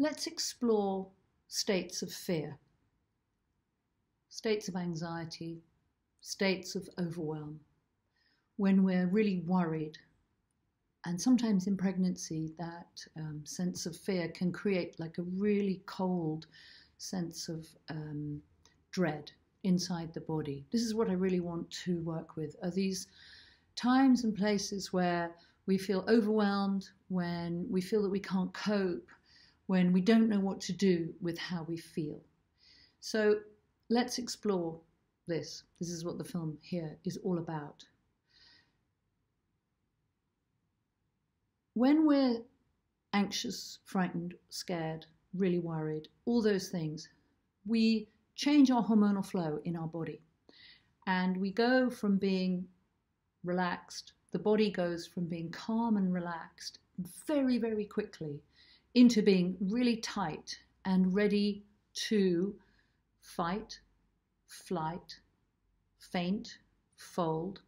Let's explore states of fear, states of anxiety, states of overwhelm, when we're really worried. And sometimes in pregnancy, that sense of fear can create like a really cold sense of dread inside the body. This is what I really want to work with, are these times and places where we feel overwhelmed, when we feel that we can't cope, when we don't know what to do with how we feel. So let's explore this. This is what the film here is all about. When we're anxious, frightened, scared, really worried, all those things, we change our hormonal flow in our body. And we go from being relaxed, the body goes from being calm and relaxed very, very quickly into being really tight and ready to fight, flight, faint, fold.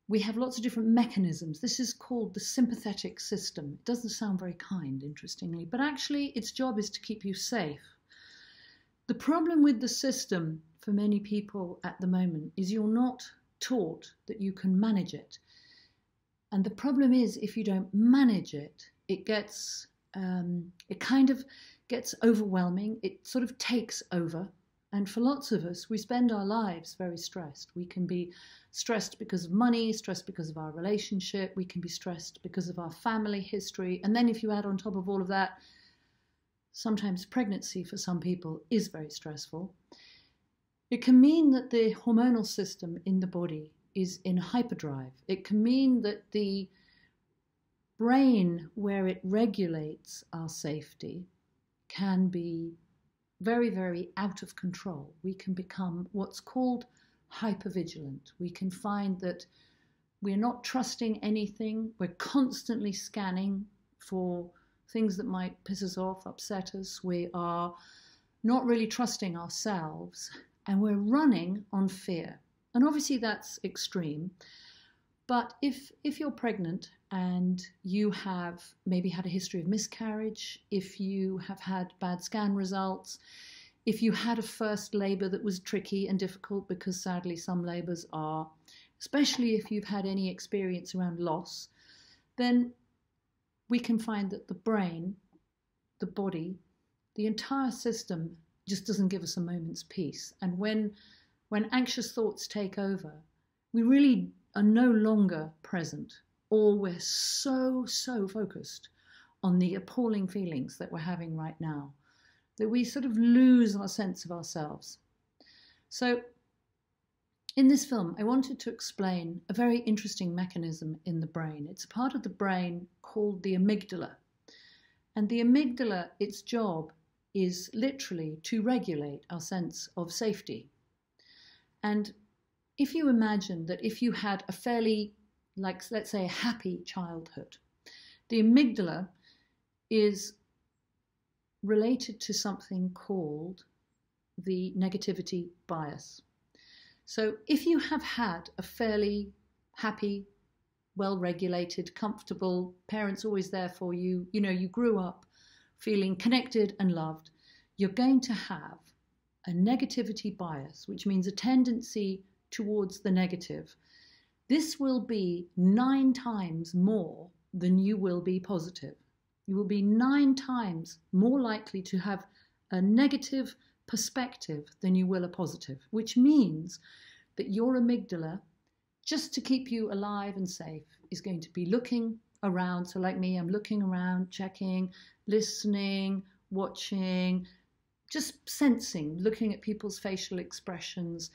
We have lots of different mechanisms. This is called the sympathetic system. It doesn't sound very kind, interestingly, but actually its job is to keep you safe. The problem with the system for many people at the moment is you're not taught that you can manage it. And the problem is, if you don't manage it, it kind of gets overwhelming. It sort of takes over. And for lots of us, we spend our lives very stressed. We can be stressed because of money, stressed because of our relationship. We can be stressed because of our family history. And then if you add on top of all of that, sometimes pregnancy for some people is very stressful. It can mean that the hormonal system in the body is in hyperdrive. It can mean that the brain, where it regulates our safety, can be very, very out of control. We can become what's called hypervigilant. We can find that we're not trusting anything. We're constantly scanning for things that might piss us off, upset us. We are not really trusting ourselves, and we're running on fear. And obviously that's extreme. But if you're pregnant and you have maybe had a history of miscarriage, if you have had bad scan results, if you had a first labour that was tricky and difficult, because sadly some labours are, especially if you've had any experience around loss, then we can find that the brain, the body, the entire system just doesn't give us a moment's peace. And when anxious thoughts take over, we really are no longer present, or we're so focused on the appalling feelings that we're having right now that we sort of lose our sense of ourselves. So in this film, I wanted to explain a very interesting mechanism in the brain. It's a part of the brain called the amygdala. And the amygdala, its job is literally to regulate our sense of safety. And if you imagine that if you had a fairly, like, let's say, a happy childhood, the amygdala is related to something called the negativity bias. So if you have had a fairly happy, well-regulated, comfortable, parents always there for you, you grew up feeling connected and loved, you're going to have a negativity bias, which means a tendency towards the negative. This will be 9 times more than you will be positive. You will be 9 times more likely to have a negative perspective than you will a positive, which means that your amygdala, just to keep you alive and safe, is going to be looking around. So like me, I'm looking around, checking, listening, watching, just sensing, looking at people's facial expressions.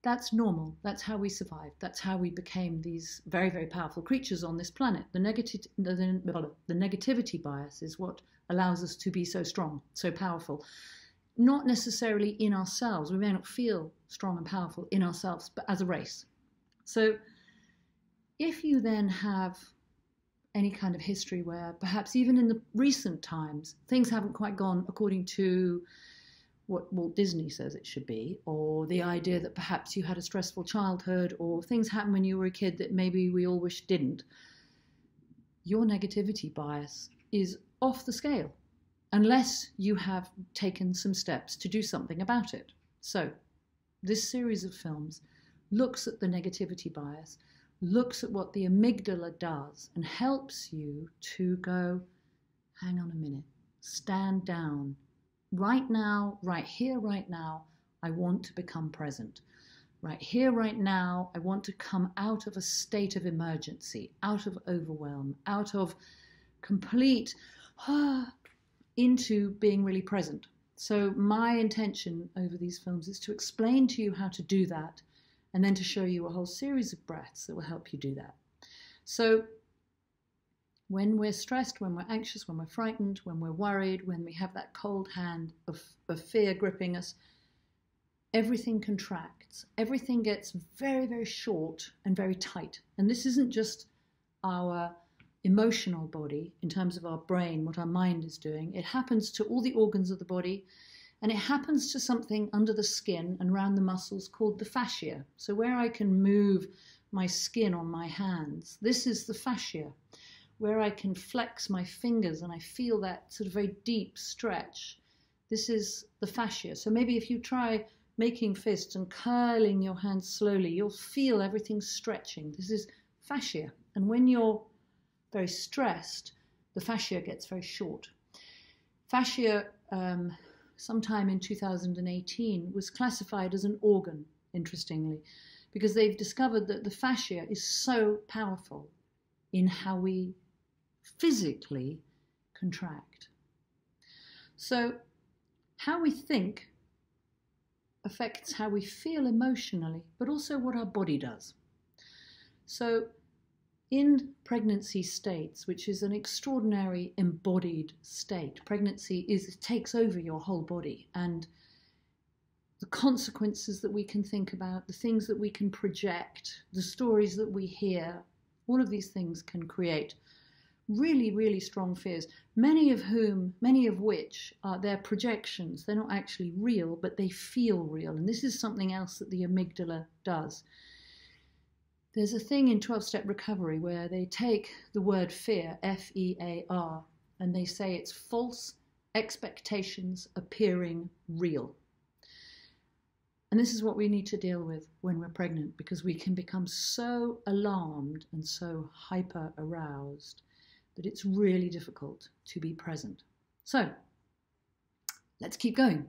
That's normal. That's how we survived. That's how we became these very, very powerful creatures on this planet. The negativity bias is what allows us to be so strong, so powerful. Not necessarily in ourselves. We may not feel strong and powerful in ourselves, but as a race. So if you then have any kind of history where perhaps even in the recent times, things haven't quite gone according to what Walt Disney says it should be, or the idea that perhaps you had a stressful childhood, or things happened when you were a kid that maybe we all wish didn't, your negativity bias is off the scale. unless you have taken some steps to do something about it. So this series of films looks at the negativity bias, looks at what the amygdala does, and helps you to go, hang on a minute, stand down. Right now, right here, right now, I want to become present. Right here, right now, I want to come out of a state of emergency, out of overwhelm, out of complete into being really present. So my intention over these films is to explain to you how to do that, and then to show you a whole series of breaths that will help you do that. So when we're stressed, when we're anxious, when we're frightened, when we're worried, when we have that cold hand of fear gripping us, everything contracts. Everything gets very, very short and very tight. And this isn't just our emotional body in terms of our brain, what our mind is doing. It happens to all the organs of the body, and it happens to something under the skin and around the muscles called the fascia. So where I can move my skin on my hands, this is the fascia. Where I can flex my fingers and I feel that sort of very deep stretch, this is the fascia. So maybe if you try making fists and curling your hands slowly, you'll feel everything stretching. This is fascia. And when you're very stressed, the fascia gets very short. Fascia, sometime in 2018, was classified as an organ, interestingly, because they've discovered that the fascia is so powerful in how we physically contract. So how we think affects how we feel emotionally, but also what our body does. So in pregnancy states, which is an extraordinary embodied state, pregnancy takes over your whole body, and the consequences that we can think about, the things that we can project, the stories that we hear, all of these things can create really, really strong fears, many of which are their projections. They're not actually real, but they feel real. And this is something else that the amygdala does. There's a thing in 12-step recovery where they take the word fear, F-E-A-R, and they say it's false expectations appearing real. And this is what we need to deal with when we're pregnant, because we can become so alarmed and so hyper-aroused that it's really difficult to be present. So let's keep going.